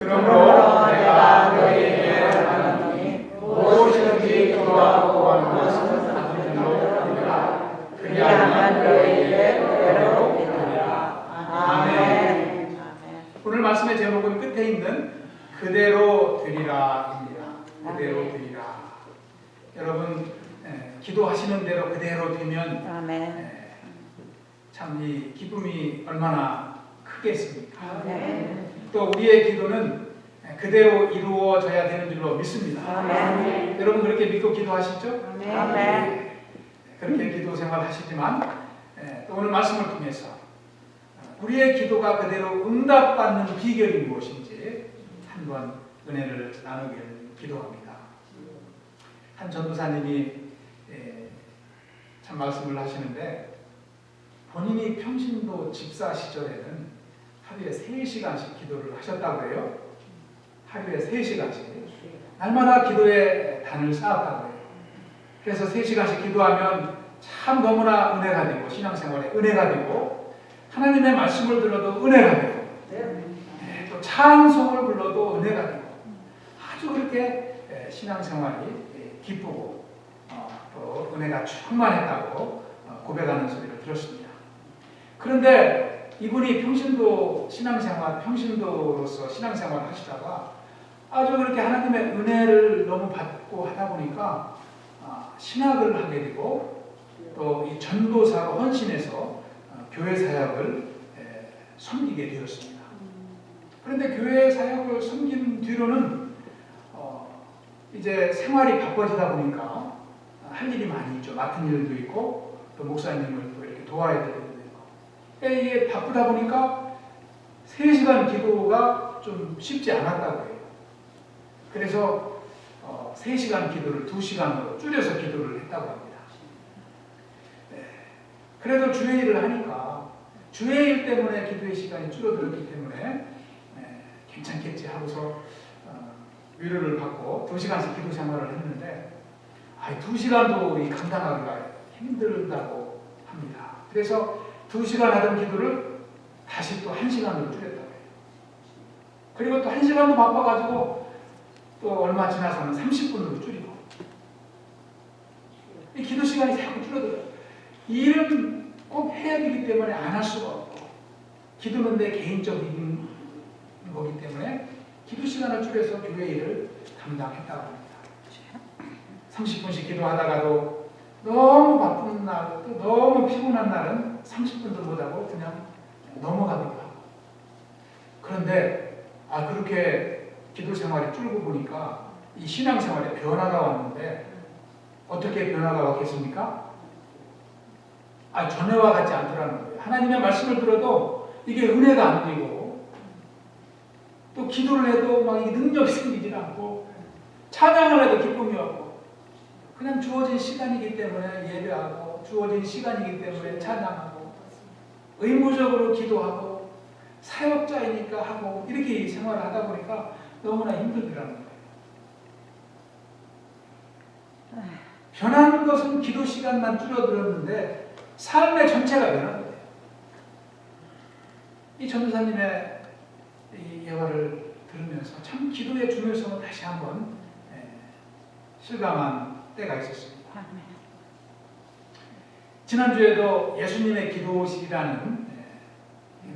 그러므로 내가 너희에게 말하노니 무엇이든지 기도하고 원하는 받으므로 되리라. 그리하면 너희에게 그대로 되리라. 아멘. 오늘 말씀의 제목은 끝에 있는 그대로 되리라입니다. 그대로 되리라. 여러분 기도하시는 대로 그대로 되면 참 이 기쁨이 얼마나 크겠습니까? 또 우리의 기도는 그대로 이루어져야 되는 줄로 믿습니다. 여러분 그렇게 믿고 기도하시죠? 그렇게 기도 생활 하시지만 또 오늘 말씀을 통해서 우리의 기도가 그대로 응답받는 비결이 무엇인지 한번 은혜를 나누길 기도합니다. 한 전도사님이 참 말씀을 하시는데 본인이 평신도 집사 시절에는 하루에 3시간씩 기도를 하셨다고 해요. 하루에 3시간씩. 날마다 기도의 단을 쌓았다고 해요. 그래서 3시간씩 기도하면 참 너무나 은혜가 되고 신앙생활에 은혜가 되고 하나님의 말씀을 들어도 은혜가 되고 또 찬송을 불러도 은혜가 되고 아주 그렇게 신앙생활이 기쁘고 또 은혜가 충만했다고 고백하는 소리를 들었습니다. 그런데 이분이 평신도로서 신앙생활을 하시다가 아주 그렇게 하나님의 은혜를 너무 받고 하다 보니까 신학을 하게 되고 또 이 전도사로 헌신해서 교회 사역을 섬기게 되었습니다. 그런데 교회 사역을 섬긴 뒤로는 이제 생활이 바빠지다 보니까 할 일이 많이 있죠. 맡은 일도 있고 또 목사님을 또 이렇게 도와야 되는 일도 있고 이게 바쁘다 보니까 3시간 기도가 좀 쉽지 않았다고 해요. 그래서 3시간 기도를 2시간으로 줄여서 기도를 했다고 합니다. 그래도 주의 일을 하니까 주의 일 때문에 기도의 시간이 줄어들었기 때문에 괜찮겠지 하고서 위로를 받고 2시간씩 기도 생활을 했는데 2시간도 감당하기가 힘들다고 합니다. 그래서 2시간 하던 기도를 다시 또 1시간으로 줄였다고 해요. 그리고 또 1시간도 바빠가지고 또 얼마 지나서는 30분으로 줄이고 이 기도 시간이 자꾸 줄어들어요. 이 일은 꼭 해야 되기 때문에 안 할 수가 없고 기도는 내 개인적인 거기 때문에 기도 시간을 줄여서 교회 일을 감당했다고 합니다. 30분씩 기도하다가도 너무 바쁜 날, 또 너무 피곤한 날은 30분도 못하고 그냥 넘어가기도 하고. 그런데 그렇게 기도 생활이 줄고 보니까 이 신앙 생활에 변화가 왔는데 어떻게 변화가 왔겠습니까? 전에와 같지 않더라는 거예요. 하나님의 말씀을 들어도 이게 은혜가 안 되고 또 기도를 해도 막 능력이 생기질 않고 찬양을 해도 기쁨이 없고 그냥 주어진 시간이기 때문에 예배하고 주어진 시간이기 때문에 찬양하고 의무적으로 기도하고 사역자이니까 하고 이렇게 생활을 하다 보니까 너무나 힘들더라는 거예요. 변한 것은 기도 시간만 줄어들었는데 삶의 전체가 변한 거예요. 이 전도사님의 이 예화를 들으면서 참 기도의 중요성을 다시 한번 실감한 때가 있었습니다. 지난주에도 예수님의 기도실이라는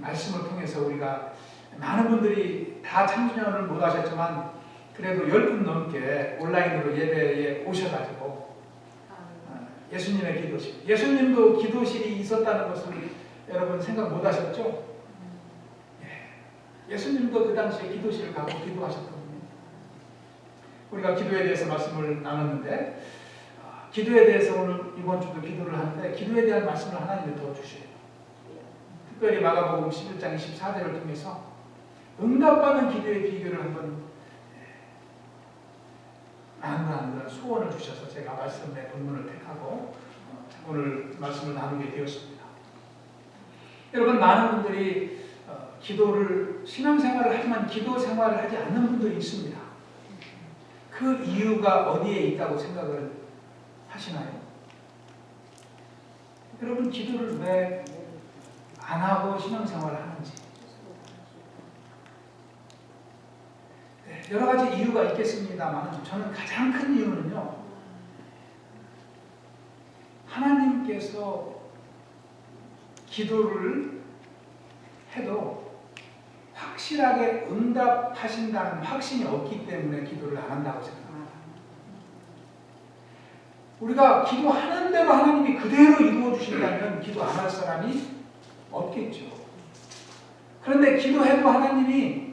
말씀을 통해서 우리가 많은 분들이 다 참여를 못 하셨지만 그래도 10분 넘게 온라인으로 예배에 오셔가지고 예수님의 기도실, 예수님도 기도실이 있었다는 것을 여러분 생각 못 하셨죠? 예수님도 그 당시에 기도실을 가고 기도하셨거든요. 우리가 기도에 대해서 말씀을 나눴는데 기도에 대해서 오늘 이번 주도 기도를 하는데 기도에 대한 말씀을 하나님이 더 주셔요. 특별히 마가복음 11장 24절을 통해서 응답받는 기도의 비결을 한번 나누는 소원을 주셔서 제가 말씀의 본문을 택하고 오늘 말씀을 나누게 되었습니다. 여러분 많은 분들이 기도를 신앙생활을 하지만 기도 생활을 하지 않는 분들이 있습니다. 그 이유가 어디에 있다고 생각을 하시나요? 여러분 기도를 왜 안 하고 신앙생활을 하는지 여러 가지 이유가 있겠습니다만 저는 가장 큰 이유는요, 하나님께서 기도를 해도 확실하게 응답하신다는 확신이 없기 때문에 기도를 안 한다고 생각합니다. 우리가 기도하는 대로 하나님이 그대로 이루어 주신다면 기도 안 할 사람이 없겠죠. 그런데 기도해도 하나님이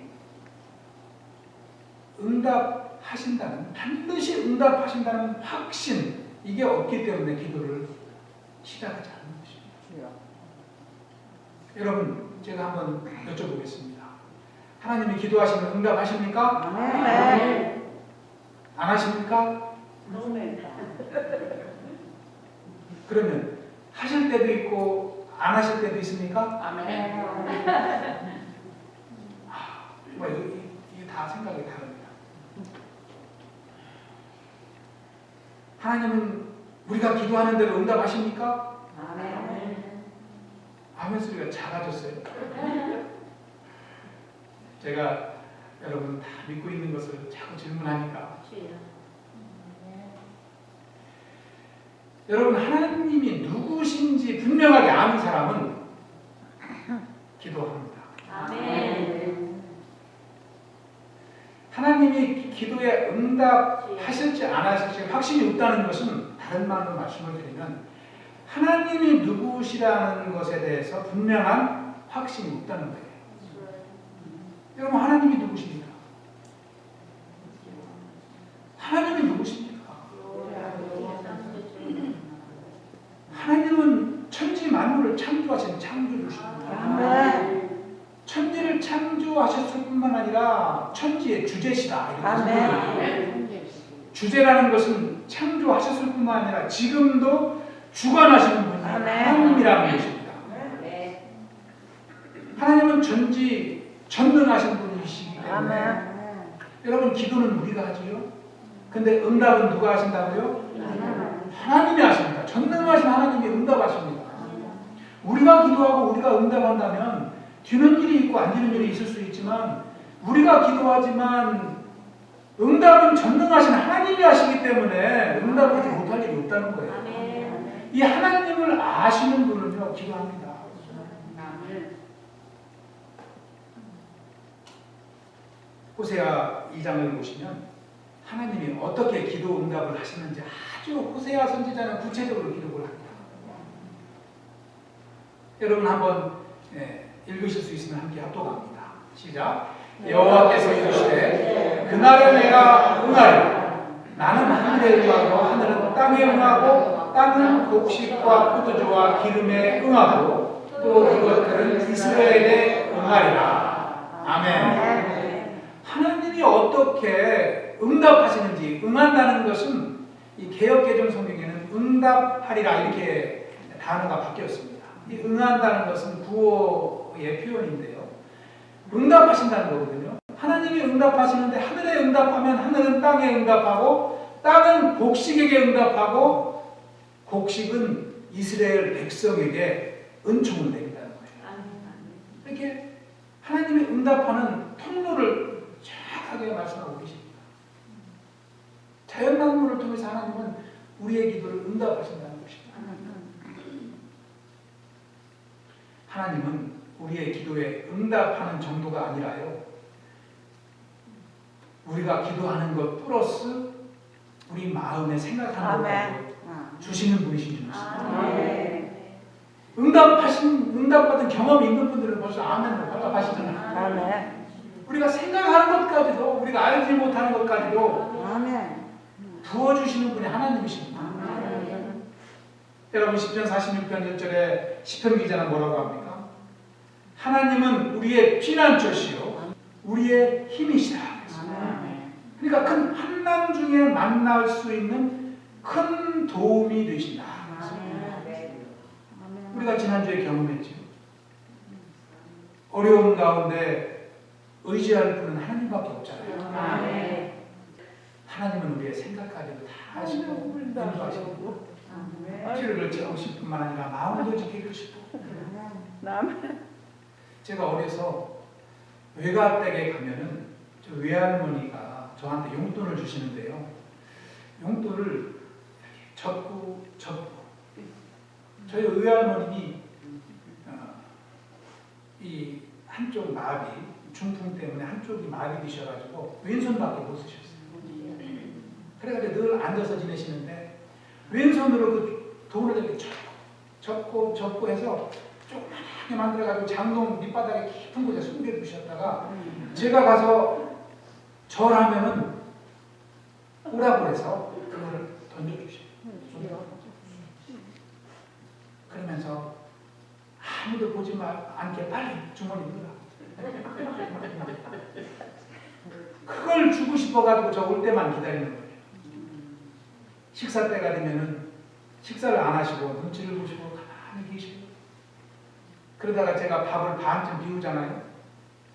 응답하신다는, 반드시 응답하신다는 확신, 이게 없기 때문에 기도를 시작하지 않는 것입니다. 여러분, 제가 한번 여쭤보겠습니다. 하나님이 기도하시면 응답하십니까? 네. 안 하십니까? 그러면 하실 때도 있고 안 하실 때도 있습니까? 아멘. 정말 이게 다 생각이 다릅니다. 하나님은 우리가 기도하는 대로 응답하십니까? 아멘 소리가 작아졌어요. 제가 여러분 다 믿고 있는 것을 자꾸 질문하니까. 여러분, 하나님이 누구신지 분명하게 아는 사람은 기도합니다. 아멘. 하나님이 기도에 응답하실지 안 하실지 확신이 없다는 것은, 다른 말로 말씀을 드리면 하나님이 누구시라는 것에 대해서 분명한 확신이 없다는 거예요. 여러분, 하나님이 누구십니까? 하나님이 누구십니까? 하나님은 천지 만물을 창조하신 창조주십니다. 천지를 창조하셨을 뿐만 아니라 천지의 주제시다. 주제라는 것은 창조하셨을 뿐만 아니라 지금도 주관하시는 분이 하나님이라는 것입니다. 하나님은 전능하신 분이시기 때문에 여러분, 기도는 우리가 하지요. 근데 응답은 누가 하신다고요? 하나님이 하십니다. 전능하신 하나님이 응답하십니다. 우리가 기도하고 우리가 응답한다면 뒤는 일이 있고 안 되는 일이 있을 수 있지만, 우리가 기도하지만 응답은 전능하신 하나님이 하시기 때문에 응답하지 못할 일이 없다는 거예요. 이 하나님을 아시는 분은요, 기도합니다. 호세아 2장을 보시면 하나님이 어떻게 기도 응답을 하시는지 아주 호세아 선지자는 구체적으로 기록을 합니다. 여러분 한번 읽으실 수 있으면 함께 합독합니다. 시작. 여호와께서 이르시되 그날에 내가 응하리라. 나는 하늘에 응하고 하늘은 땅에 응하고 땅은 곡식과 포도주와 기름에 응하고 또 그것들은 이스라엘에 응하리라. 아멘. 하나님이 어떻게 응답하시는지, 응한다는 것은 이 개역개정 성경에는 응답하리라 이렇게 단어가 바뀌었습니다. 이 응한다는 것은 구어의 표현인데요, 응답하신다는 거거든요. 하나님이 응답하시는데, 하늘에 응답하면 하늘은 땅에 응답하고 땅은 곡식에게 응답하고 곡식은 이스라엘 백성에게 은총을 내린다는 거예요. 이렇게 하나님이 응답하는 통로를 정확하게 말씀하고 계십니다. 자연 만물을 통해서 하나님은 우리의 기도를 응답하신다는 것입니다. 하나님은 우리의 기도에 응답하는 정도가 아니라요, 우리가 기도하는 것 플러스 우리 마음에 생각하는 것까지 주시는 분이신 줄 믿습니다. 응답받은 경험이 있는 분들은 벌써 아멘으로 응답하시잖아요. 우리가 생각하는 것까지도, 우리가 알지 못하는 것까지도 부어주시는 분이 하나님이십니다. 여러분, 10편 46편 1절에 시편 기자는 뭐라고 합니까? 하나님은 우리의 피난처시요 우리의 힘이시다. 그러니까 큰 환난 중에 만날 수 있는 큰 도움이 되신다. 우리가 지난주에 경험했죠. 어려움 가운데 의지할 분은 하나님밖에 없잖아요. 하나님은 우리의 생각까지도 다 아시고 인도하시고 피를 걸치실 뿐만 아니라 마음도 지키시고. 제가 어려서 외가댁에 가면은 저 외할머니가 저한테 용돈을 주시는데요. 용돈을 접고 저희 외할머님이 이 한쪽 마비, 중풍 때문에 한쪽이 마비되셔가지고 왼손밖에 못 쓰셨어요. 그래가지고 늘 앉아서 지내시는데 왼손으로 그 돈을 이렇게 접고 해서 조그맣게 만들어가지고 장롱 밑바닥에 깊은 곳에 숨겨두셨다가 제가 가서 절하면은 오라고 해서 그거를 던져주셔요. 그러면서 아무도 보지 않게 빨리 주머니 넣으라. 그걸 주고 싶어가지고 저 올 때만 기다리는 거예요. 식사 때가 되면은 식사를 안 하시고 눈치를 보시고 가만히 계시고 그러다가 제가 밥을 반쯤 비우잖아요.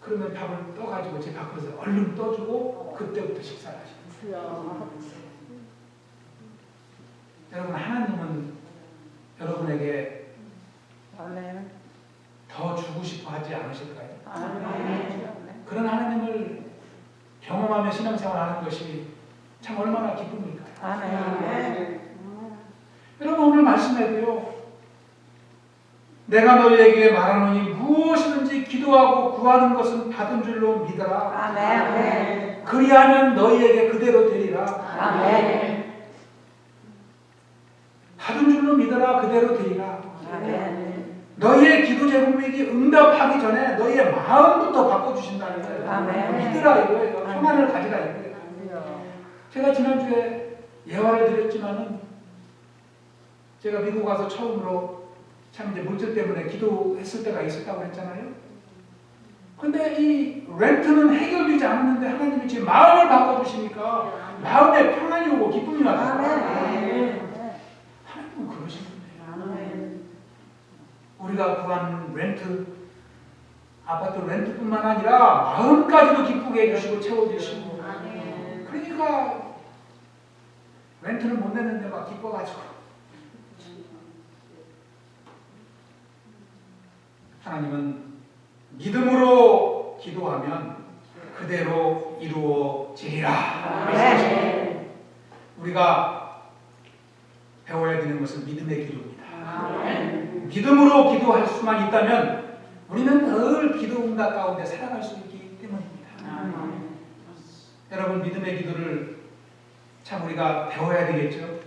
그러면 밥을 떠가지고 제 밥그릇에 얼른 떠주고 그때부터 식사를 하시는 거예요. 여러분 하나님은 여러분에게 더 주고 싶어 하지 않으실까요? 그런 하나님을 경험하며 신앙생활하는 것이 참 얼마나 기쁩니까? 여러분 오늘 말씀에도요. 내가 너희에게 말하노니 무엇이든지 기도하고 구하는 것은 받은 줄로 믿어라. 그리하면 너희에게 그대로 되리라. 받은 줄로 믿어라. 그대로 되리라. 너희의 기도 제목이 응답하기 전에 너희의 마음부터 바꿔주신다는 거예요. 믿으라 이거예요. 평안을 가지라 이거예요. 제가 지난주에 예화를 드렸지만은 제가 미국 와서 처음으로 참 이제 물질 때문에 기도했을 때가 있었다고 했잖아요. 근데 이 렌트는 해결되지 않았는데 하나님이 제 마음을 바꿔주시니까 마음에 평안이 오고 기쁨이 와요. 하나님은 그러신 분이에요. 우리가 구한 렌트, 아파트 렌트뿐만 아니라 마음까지도 기쁘게 해주시고 채워주시고 그러니까 렌트는 못 냈는데 막 기뻐가지고 하나님은 믿음으로 기도하면 그대로 이루어지리라. 우리가 배워야 되는 것은 믿음의 기도입니다. 믿음으로 기도할 수만 있다면 우리는 늘 기도 응답 가운데 살아갈 수 있기 때문입니다. 여러분 믿음의 기도를 참 우리가 배워야 되겠죠.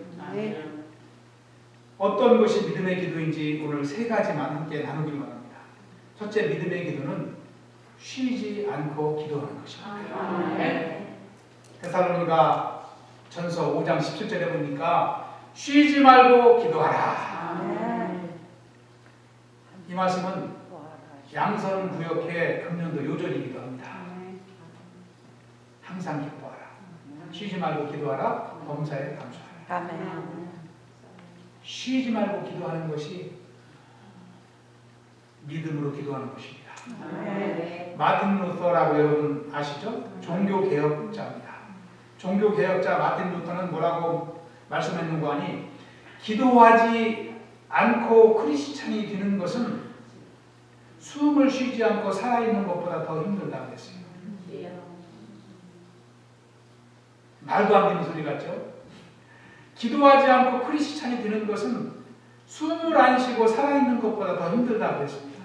어떤 것이 믿음의 기도인지 오늘 세 가지만 함께 나누기를 원합니다. 첫째, 믿음의 기도는 쉬지 않고 기도하는 것입니다. 데살로니가 전서 5장 17절에 보니까 쉬지 말고 기도하라. 이 말씀은 양선구역회 금년도 요절이기도 합니다. 항상 기뻐하라. 쉬지 말고 기도하라. 범사에 감사하라. 쉬지 말고 기도하는 것이 믿음으로 기도하는 것입니다. 마틴 루터라고 여러분 아시죠? 종교개혁자입니다. 종교개혁자 마틴 루터는 뭐라고 말씀했는가 하니 기도하지 않고 크리스찬이 되는 것은 숨을 쉬지 않고 살아있는 것보다 더 힘들다고 했어요. 말도 안 되는 소리 같죠? 기도하지 않고 크리스찬이 되는 것은 숨을 안 쉬고 살아있는 것보다 더 힘들다고 했습니다.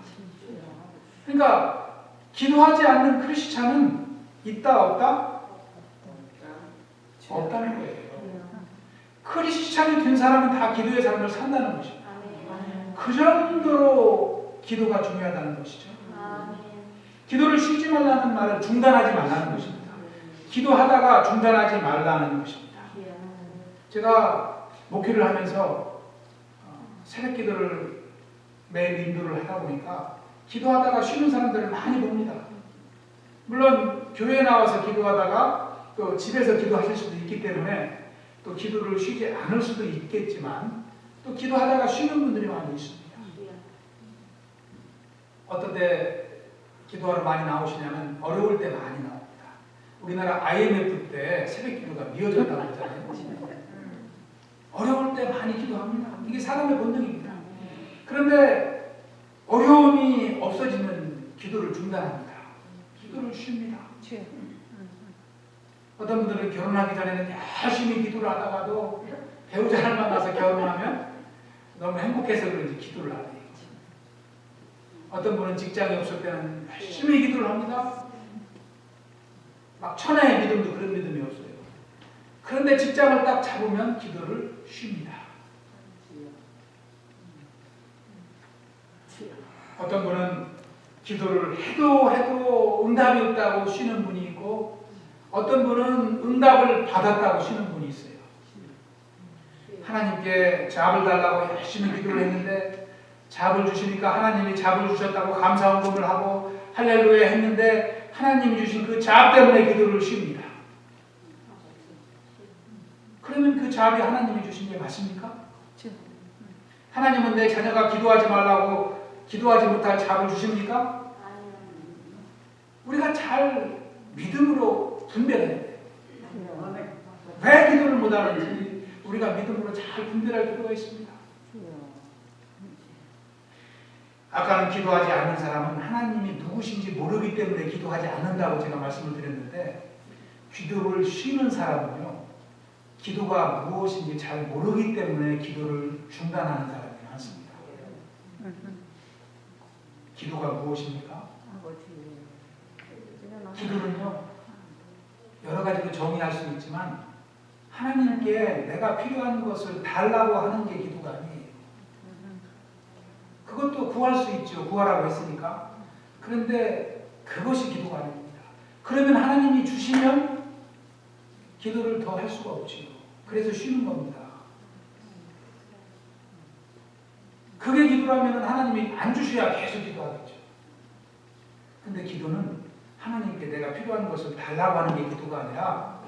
그러니까 기도하지 않는 크리스찬은 있다 없다? 없다는 거예요. 크리스찬이 된 사람은 다 기도의 삶을 산다는 것입니다. 그 정도로 기도가 중요하다는 것이죠. 기도를 쉬지 말라는 말은 중단하지 말라는 것입니다. 기도하다가 중단하지 말라는 것입니다. 제가 목회를 하면서 새벽 기도를 매일 인도를 하다 보니까 기도하다가 쉬는 사람들을 많이 봅니다. 물론 교회에 나와서 기도하다가 또 집에서 기도하실 수도 있기 때문에 또 기도를 쉬지 않을 수도 있겠지만 또 기도하다가 쉬는 분들이 많이 있습니다. 어떤 때 기도하러 많이 나오시냐면 어려울 때 많이 나옵니다. 우리나라 IMF 때 새벽 기도가 미어졌다고 하잖아요. 어려울 때 많이 기도합니다. 이게 사람의 본능입니다. 그런데 어려움이 없어지면 기도를 중단합니다. 기도를 쉽니다. 어떤 분들은 결혼하기 전에는 열심히 기도를 하다가도 배우자를 만나서 결혼하면 너무 행복해서 그런지 기도를 안 해요. 어떤 분은 직장이 없을 때는 열심히 기도를 합니다. 막 천하의 믿음도 그런 믿음이 없어요. 그런데 직장을 딱 잡으면 기도를 쉽니다. 어떤 분은 기도를 해도 응답이 없다고 쉬는 분이 있고, 어떤 분은 응답을 받았다고 쉬는 분이 있어요. 하나님께 잡을 달라고 열심히 기도를 했는데 잡을 주시니까 하나님이 잡을 주셨다고 감사헌금을 하고 할렐루야 했는데 하나님이 주신 그 잡 때문에 기도를 쉽니다. 그러면 그 잡이 하나님이 주신 게 맞습니까? 하나님은 내 자녀가 기도하지 말라고 기도하지 못할 잡을 주십니까? 우리가 잘 믿음으로 분별해야 돼요. 왜 기도를 못하는지 우리가 믿음으로 잘 분별할 필요가 있습니다. 아까는 기도하지 않는 사람은 하나님이 누구신지 모르기 때문에 기도하지 않는다고 제가 말씀을 드렸는데, 기도를 쉬는 사람은요, 기도가 무엇인지 잘 모르기 때문에 기도를 중단하는 사람이 많습니다. 기도가 무엇입니까? 기도는요, 여러 가지로 정의할 수 있지만 하나님께 내가 필요한 것을 달라고 하는 게 기도가 아니에요. 그것도 구할 수 있죠. 구하라고 했으니까. 그런데 그것이 기도가 아닙니다. 그러면 하나님이 주시면 기도를 더 할 수가 없지요. 그래서 쉬는 겁니다. 그게 기도라면 하나님이 안 주셔야 계속 기도하겠죠. 근데 기도는 하나님께 내가 필요한 것을 달라고 하는 게 기도가 아니라,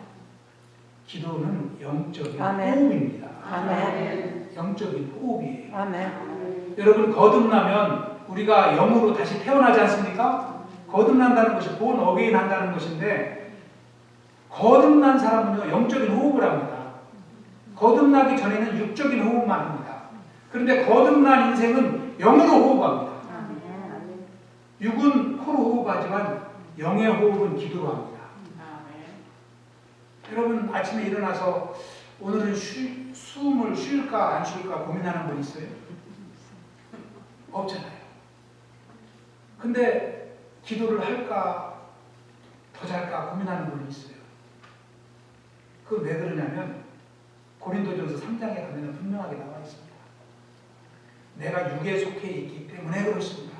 기도는 영적인 호흡입니다. 아멘. 영적인 호흡이에요. 아멘. 여러분, 거듭나면 우리가 영으로 다시 태어나지 않습니까? 거듭난다는 것이 본 어게인 한다는 것인데, 거듭난 사람은요 영적인 호흡을 합니다. 거듭나기 전에는 육적인 호흡만 합니다. 그런데 거듭난 인생은 영으로 호흡합니다. 육은 코로 호흡하지만 영의 호흡은 기도로 합니다. 여러분, 아침에 일어나서 오늘은 숨을 쉴까 안 쉴까 고민하는 분 있어요? 없잖아요. 근데 기도를 할까 더 잘까 고민하는 분이 있어요. 그건 왜 그러냐면 고린도전서 3장에 가면 분명하게 나와 있습니다. 내가 육에 속해 있기 때문에 그렇습니다.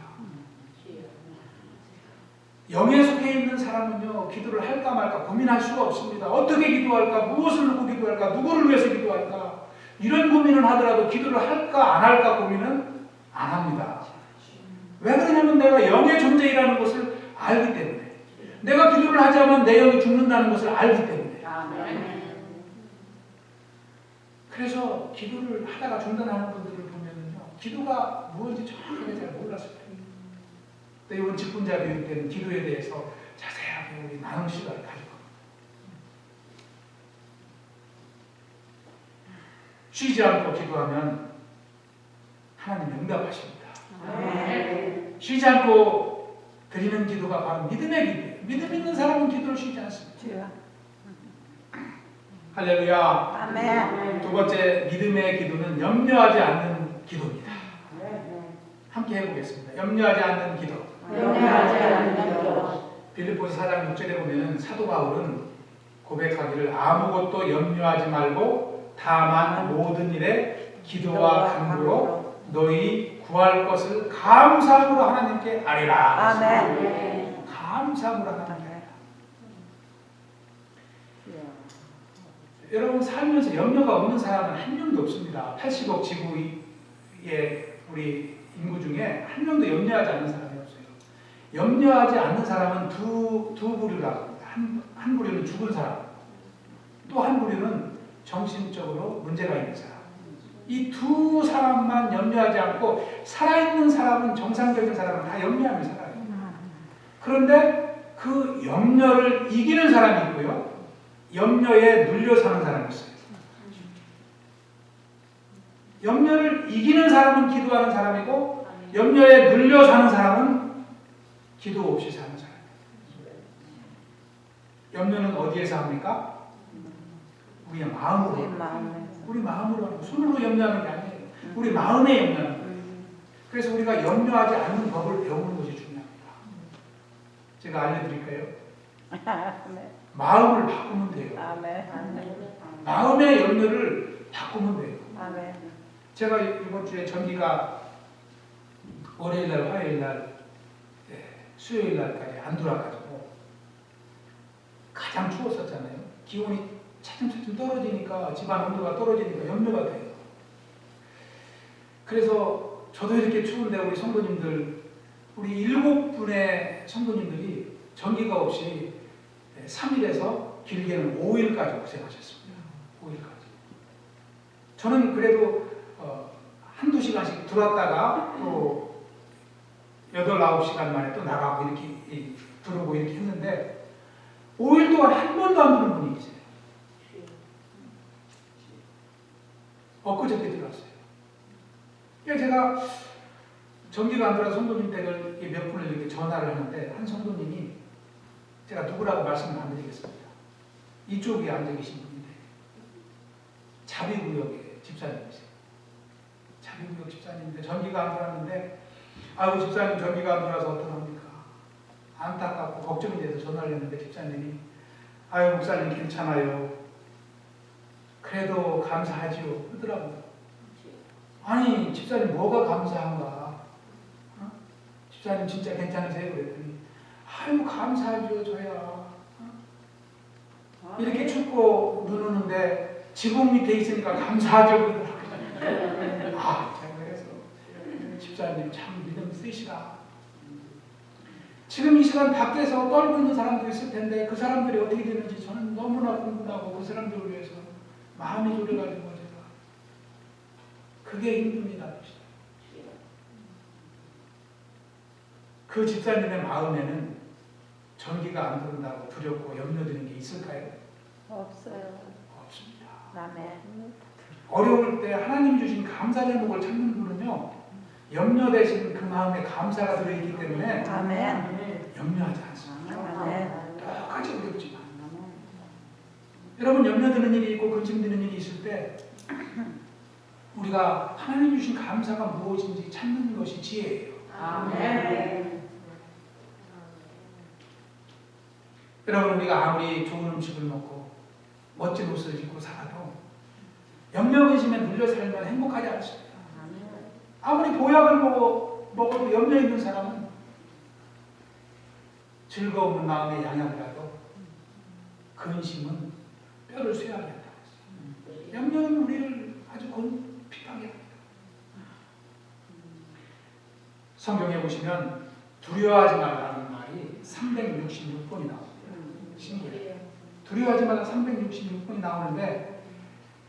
영에 속해 있는 사람은요, 기도를 할까 말까 고민할 수가 없습니다. 어떻게 기도할까? 무엇을 놓고 기도할까? 누구를 위해서 기도할까? 이런 고민을 하더라도 기도를 할까 안 할까 고민은 안 합니다. 왜 그러냐면 내가 영의 존재이라는 것을 알기 때문에, 내가 기도를 하자면 내 영이 죽는다는 것을 알기 때문에. 그래서 기도를 하다가 중단하는 분들을 보면요, 기도가 무엇인지 정확하게 잘 몰랐을 거예요. 또 이번 직분자 교육 때는 기도에 대해서 자세하게 우리 나눈 시간을 가질 겁니다. 쉬지 않고 기도하면 하나님 응답하십니다. 쉬지 않고 드리는 기도가 바로 믿음의 기도예요. 믿음 있는 사람은 기도를 쉬지 않습니다. 할렐루야. 아멘. 두 번째, 믿음의 기도는 염려하지 않는 기도입니다. 함께 해보겠습니다. 염려하지 않는 기도. 빌립보서 4장 6절에 보면 사도 바울은 고백하기를 아무것도 염려하지 말고 다만 모든 일에 기도와 간구로 너희 구할 것을 감사함으로 하나님께 아뢰라. 아멘. 감사함으로 하나님께 아뢰라. 여러분, 살면서 염려가 없는 사람은 한 명도 없습니다. 80억 지구의 우리 인구 중에 한 명도 염려하지 않는 사람이 없어요. 염려하지 않는 사람은 두 부류라고 합니다. 한 부류는 죽은 사람, 또 한 부류는 정신적으로 문제가 있는 사람. 이 두 사람만 염려하지 않고 살아있는 사람은, 정상적인 사람은 다 염려하며 살아요. 그런데 그 염려를 이기는 사람이 있고요, 염려에 눌려 사는 사람이 있어요. 염려를 이기는 사람은 기도하는 사람이고, 염려에 눌려 사는 사람은 기도 없이 사는 사람이에요. 염려는 어디에서 합니까? 우리의 마음으로. 우리 마음에. 우리 마음으로 하는 거. 손으로 염려하는 게 아니에요. 우리 마음에 염려하는 거예요. 그래서 우리가 염려하지 않는 법을 배우는 것이 중요합니다. 제가 알려드릴까요? 아멘. 마음을 바꾸면 돼요. 아멘. 마음의 염려를 바꾸면 돼요. 아멘. 제가 이번 주에 전기가 월요일날, 화요일날, 수요일날까지 안 돌아가지고 가장 추웠었잖아요. 기온이 차츰차츰 떨어지니까 집안 온도가 떨어지니까 염려가 돼요. 그래서 저도 이렇게 추운데 우리 성도님들, 우리 7분의 성도님들이 전기가 없이 3일에서 길게는 5일까지 고생하셨습니다. 5일까지. 저는 그래도 한두 시간씩 들어왔다가 또 8, 9시간 만에 또 나가고 이렇게 들어오고 이렇게 했는데 5일 동안 한 번도 안 들은 분이 있어요. 엊그저께 들어왔어요. 그러니까 제가 전기가 안 들어와서 성도님 댁을 몇 분을 이렇게 전화를 하는데 한 성도님이 제가 누구라고 말씀을 안 드리겠습니다. 이쪽에 앉아 계신 분인데 자비구역의 집사님이세요. 자비구역 집사님인데 전기가 안 들어왔는데 아유 집사님 전기가 안 들어와서 어떡합니까? 안타깝고 걱정이 돼서 전화를 했는데 집사님이 아유 목사님 괜찮아요. 그래도 감사하지요. 그러더라고요. 아니 집사님 뭐가 감사한가? 어? 집사님 진짜 괜찮으세요? 그랬더니 아유 감사하죠 저야. 어? 이렇게 춥고 눈 오는데 지붕 밑에 있으니까 감사하죠. 그러더라고요. 아 제가 그래서 집사님 참 믿음 쓰시라. 지금 이 시간 밖에서 떨고 있는 사람도 있을 텐데 그 사람들이 어떻게 되는지 저는 너무나 궁금하고 그 사람들을 위해서 마음이 졸여가지고 제가 그게 힘듭니다. 그 집사님의 마음에는 전기가 안 들어온다고 두렵고 염려되는 게 있을까요? 없어요. 없습니다. 아멘. 어려울 때 하나님 주신 감사 제목을 찾는 분은요 염려되신 그 마음에 감사가 들어있기 때문에 아멘. 염려하지 않습니다. 아멘. 똑같이 어렵지만 여러분 염려되는 일이 있고 근심되는 일이 있을 때 우리가 하나님 주신 감사가 무엇인지 찾는 것이 지혜예요. 아멘. 여러분 우리가 아무리 좋은 음식을 먹고 멋진 옷을 입고 살아도 염려 근심에 눌려 살면 행복하지 않습니다. 아무리 보약을 먹어도 염려 있는 사람은 즐거운 마음의 양약이라도 근심은 뼈를 쇠하게 한다고 했어요. 염려는 우리를 아주 곤핍하게 합니다. 성경에 보시면 두려워하지 말라는 말이 366번이 나옵니다. 신기해요. 두려워하지 말라 366번이 나오는데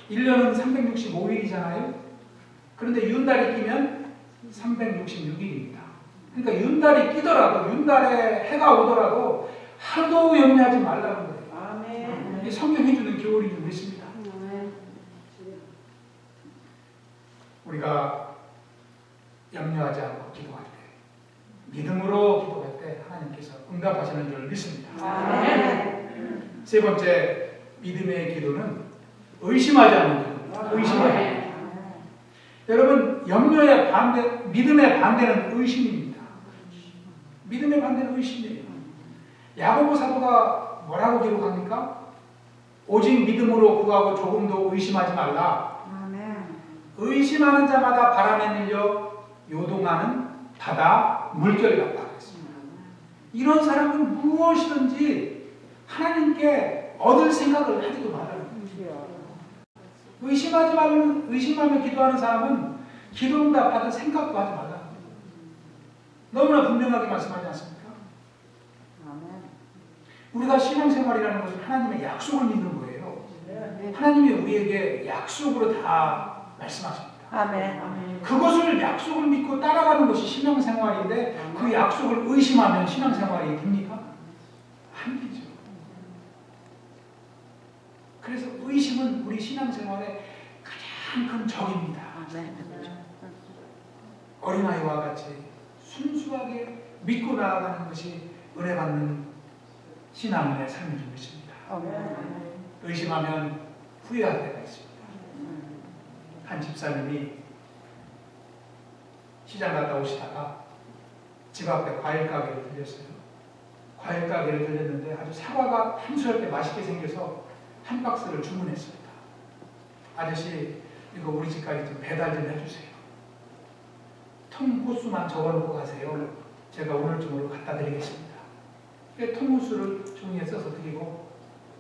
1년은 365일이잖아요. 그런데 윤달이 끼면 366일입니다. 그러니까 윤달이 끼더라도 윤달에 해가 오더라도 하루도 염려하지 말라는 거예요. 아멘. 성경이 주는 교훈이 좀 있습니다. 우리가 염려하지 않고 기도할 때 믿음으로 기도할 때 하나님께서 응답하시는 줄 믿습니다. 아멘. 세 번째 믿음의 기도는 의심하지 않는 기도입니다. 의심하지 않는 기도. 여러분 염려의 반대, 믿음의 반대는 의심입니다. 믿음의 반대는 의심이에요. 야고보 사도가 뭐라고 기록합니까? 오직 믿음으로 구하고 조금도 의심하지 말라. 아멘. 의심하는 자마다 바람에 밀려 요동하는 바다 물결 같다 그랬습니다. 이런 사람은 무엇이든지 하나님께 얻을 생각을 하지도 말아요. 의심하며 기도하는 사람은 기도응답 받을 생각도 하지 말라. 너무나 분명하게 말씀하지 않습니까? 우리가 신앙생활이라는 것은 하나님의 약속을 믿는 거예요. 하나님이 우리에게 약속으로 다 말씀하십니다. 아멘. 그것을 약속을 믿고 따라가는 것이 신앙생활인데 그 약속을 의심하면 신앙생활이 됩니까? 안 되죠. 그래서 의심은 우리 신앙생활의 가장 큰 적입니다. 어린아이와 같이 순수하게 믿고 나아가는 것이 은혜 받는 신앙인의 삶인 줄 믿습니다. 의심하면 후회할 때가 있습니다. 한 집사님이 시장 갔다 오시다가 집 앞에 과일 가게를 들렸어요. 과일 가게를 들렸는데 아주 사과가 한수할 때 맛있게 생겨서 한 박스를 주문했습니다. 아저씨 이거 우리 집까지 좀 배달 좀 해주세요. 통호수만 적어놓고 가세요. 제가 오늘중으로 갖다 드리겠습니다. 통호수를 종이에 써서 드리고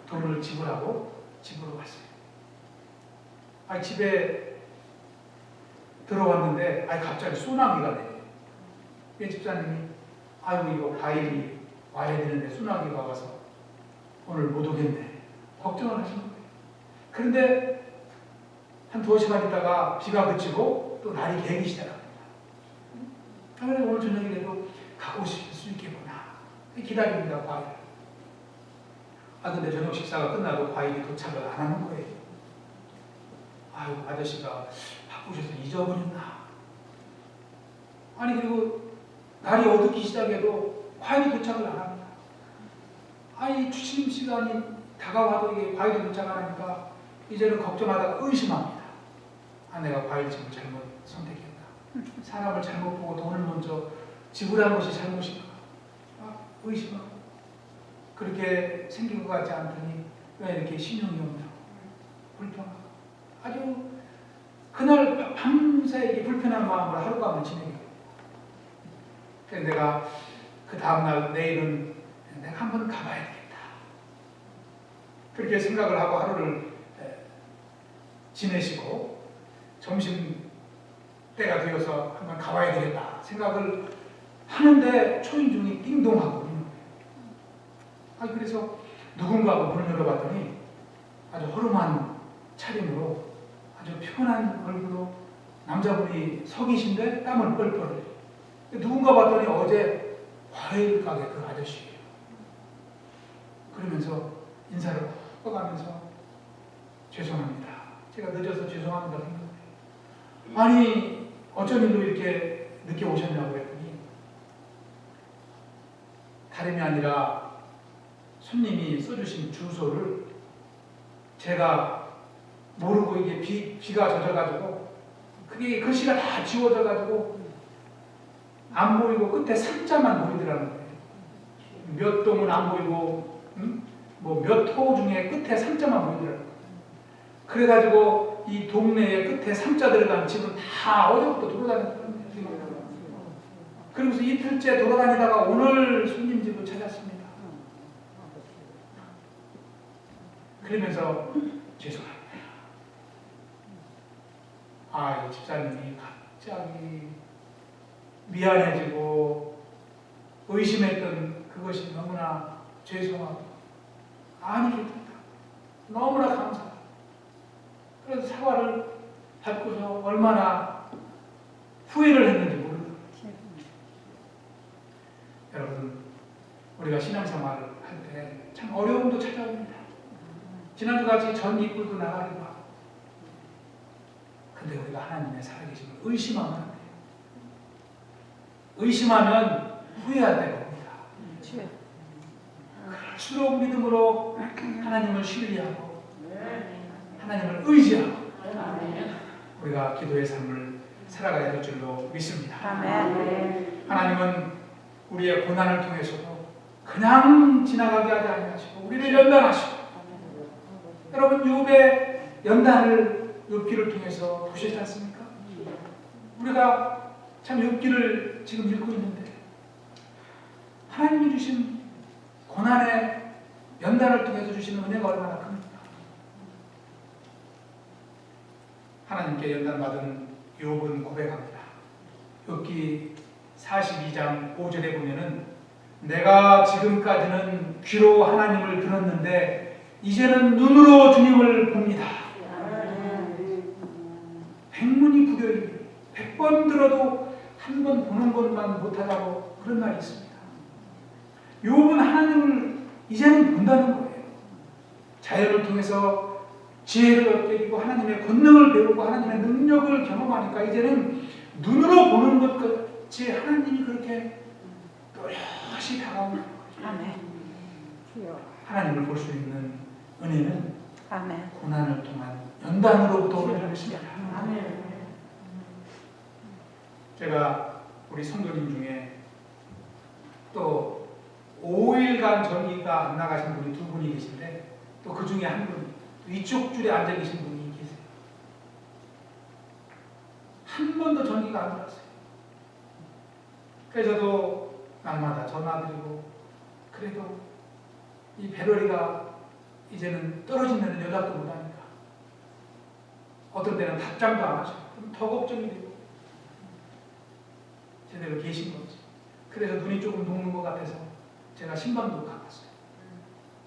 돈을 지불하고 집으로 갔어요. 집에 들어왔는데 갑자기 소나기가 내려요. 집사님이 아이고 이거 과일이 와야 되는데 소나기가 와서 오늘 못 오겠네. 걱정을 하신 거예요. 그런데 한 2시간 있다가 비가 그치고 또 날이 개기 시작합니다. 그래서 오늘 저녁이라도 가고 싶을 수 있겠구나. 기다립니다, 과일. 근데 저녁 식사가 끝나도 과일이 도착을 안 하는 거예요. 아저씨가 바쁘셔서 잊어버렸나. 그리고 날이 어둡기 시작해도 과일이 도착을 안 합니다. 이 취침 시간이 다가와도 이게 과일이 도착 안 하니까 이제는 걱정하다가 의심합니다. 내가 과일집을 잘못 선택했나. 사람을 잘못 보고 돈을 먼저 지불한 것이 잘못인가. 의심하고. 그렇게 생긴 것 같지 않더니 왜 이렇게 신용이 없냐고. 불평하고. 아주 그날 밤새 이게 불편한 마음으로 하룻밤을 지내요. 그래서 내가 그 다음날 내일은 내가 한번 가봐야 되겠다. 그렇게 생각을 하고 하루를 지내시고 점심 때가 되어서 한번 가봐야 되겠다 생각을 하는데 초인종이 띵동하고 있는 거예요. 그래서 누군가가 문을 열어봤더니 아주 허름한 차림으로 아주 피곤한 얼굴로 남자분이 서 계신데 땀을 뻘뻘 흘려요. 누군가 봤더니 어제 과일 가게 그 아저씨예요. 그러면서 인사를 꺼가면서 죄송합니다. 제가 늦어서 죄송합니다. 어쩐 일로 이렇게 늦게 오셨냐고 그랬더니 다름이 아니라 손님이 써주신 주소를 제가 모르고 이게 비가 젖어가지고 그게 글씨가 다 지워져가지고 안 보이고 끝에 삼자만 보이더라는 거예요. 몇 동은 안 보이고 뭐 몇 호 중에 끝에 삼자만 보이더라는 거예요. 그래가지고 이 동네에 끝에 삼자 들어간 집은 다 어제부터 돌아다녔더라고요. 그러면서 이틀째 돌아다니다가 오늘 손님 집을 찾았습니다. 그러면서 죄송합니다. 이 집사님이 갑자기 미안해지고 의심했던 그것이 너무나 죄송하고 아니겠다. 너무나 감사하다. 그래서 사과를 받고서 얼마나 후회를 했는지 모르겠어요. 여러분, 우리가 신앙생활을 할 때 참 어려움도 찾아옵니다. 지난주같이 전기불도 나가기도 하고. 근데 우리가 하나님의 살아계심을 의심하면 안 돼요. 의심하면 후회할 때가 옵니다. 그럴수록 믿음으로 하나님을 신뢰하고 하나님을 의지하고 우리가 기도의 삶을 살아가야 될 줄로 믿습니다. 하나님은 우리의 고난을 통해서도 그냥 지나가게 하지 아니하시고 우리를 연단하시고 여러분 욥의 연단을 욥기를 통해서 보시지 않습니까? 우리가 참 욥기를 지금 읽고 있는데 하나님이 주신 고난의 연단을 통해서 주시는 은혜가 얼마나 큽니까? 하나님께 연단받은 욥은 고백합니다. 욥기 42장 5절에 보면은 내가 지금까지는 귀로 하나님을 들었는데 이제는 눈으로 주님을 봅니다. 백문이 불여일이 100번 들어도 한 번 보는 것만 못하다고 그런 말이 있습니다. 욥은 하나님을 이제는 본다는 거예요. 자연을 통해서 지혜를 얻게 되고 하나님의 권능을 배우고 하나님의 능력을 경험하니까 이제는 눈으로 보는 것 같이 하나님이 그렇게 또렷이 다가오는 거예요. 하나님을 볼 수 있는 은혜는 아멘. 고난을 통한 연단으로부터 은혜를 받습니다. 아멘. 제가 우리 성도님 중에 또 5일간 전기가 안 나가신 분이 2분이 계신데 또 그 중에 한 분, 이쪽 줄에 앉아 계신 분이 계세요. 한 번도 전기가 안 들어왔어요. 그래서 저도 날마다 전화드리고 그래도 이 배럴이가 이제는 떨어지면 연락도 못하니까 어떤 때는 답장도 안 하셔. 그럼 더 걱정이 되고 제대로 계신 거지. 그래서 눈이 조금 녹는 것 같아서 제가 신방도 가봤어요.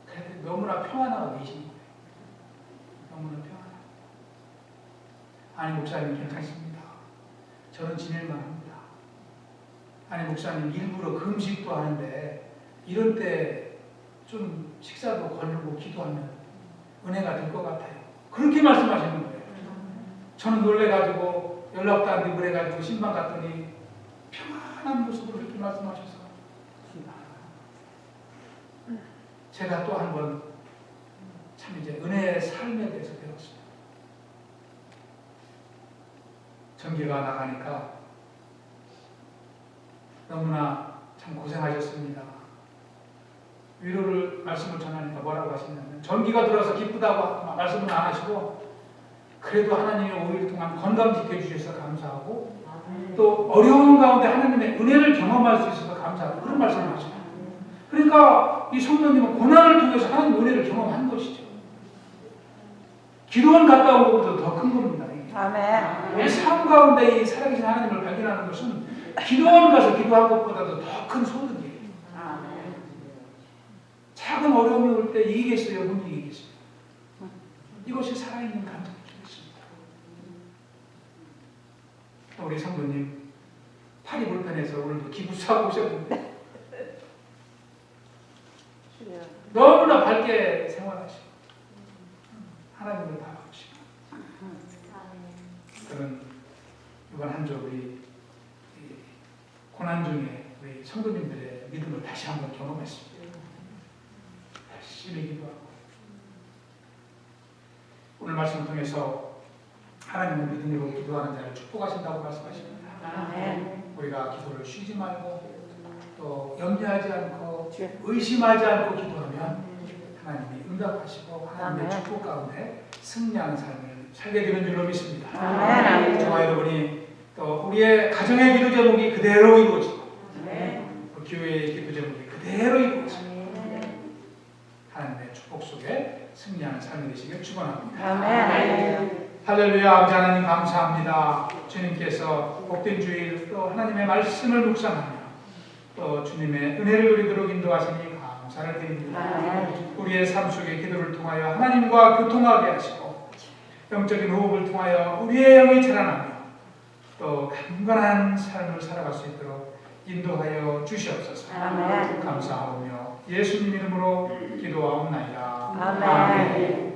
그래도 너무나 평안하고 계신 거예요. 너무나 평안하고. 아니 목사님 괜찮습니다. 저는 지낼만 합니다. 아니 목사님 일부러 금식도 하는데 이럴 때 좀 식사도 거르고 기도하면 은혜가 될 것 같아요. 그렇게 말씀하시는 거예요. 저는 놀래가지고 연락도 안 되고 그래가지고 신방 갔더니 평안한 모습으로 그렇게 말씀하셔서 제가 또 한 번 참 이제 은혜의 삶에 대해서 배웠어요. 전기가 나가니까 너무나 참 고생하셨습니다. 위로를 말씀을 전하니까 뭐라고 하시냐면 전기가 들어와서 기쁘다고 말씀을 안 하시고 그래도 하나님이 5일 동안 건강 지켜주셔서 감사하고 또 어려운 가운데 하나님의 은혜를 경험할 수 있어서 감사하고 그런 말씀을 하셔요. 그러니까 이 성도님은 고난을 통해서 하나님의 은혜를 경험한 것이죠. 기도원 갔다 온 것보다 더 큰 겁니다. 아멘. 우리 삶 가운데 이 살아계신 하나님을 발견하는 것은 기도원 가서 기도한 것보다도 더 큰 소득이에요. 작은 어려움이 올 때 이기겠어요? 못 이기겠어요? 이것이 살아있는 감정이겠습니다. 우리 성도님 팔이 불편해서 오늘도 기부사고 오셨는데 너무나 밝게 생활하시고 하나님을 바라보시고 그런 이번 한 주 우리 고난 중에 우리 성도님들의 믿음을 다시 한번 경험했습니다. 열심히 기도하고 오늘 말씀을 통해서 하나님의 믿음으로 기도하는 자를 축복하신다고 말씀하십니다. 아멘. 우리가 기도를 쉬지 말고 또 염려하지 않고 의심하지 않고 기도하면 하나님이 응답하시고 하나님의 아멘. 축복 가운데 승리하는 삶을 살게 되는 줄로 믿습니다. 아멘. 저와 여러분이 또 우리의 가정의 기도 제목이 그대로 이루어지고 교회의 기도 제목이 그대로 이루어지고 하나님의 축복 속에 승리하는 삶이 되시길 축원합니다. 아멘. 할렐루야. 아버지 하나님 감사합니다. 주님께서 복된 주일 또 하나님의 말씀을 묵상하며 또 주님의 은혜를 누리도록 인도하시니 감사를 드립니다. 아멘. 우리의 삶 속의 기도를 통하여 하나님과 교통하게 하시고 영적인 호흡을 통하여 우리의 영이 자라나며 또 강건한 삶을 살아갈 수 있도록 인도하여 주시옵소서. 아멘. 감사하오며 예수님 이름으로 기도하옵나이다. 아멘.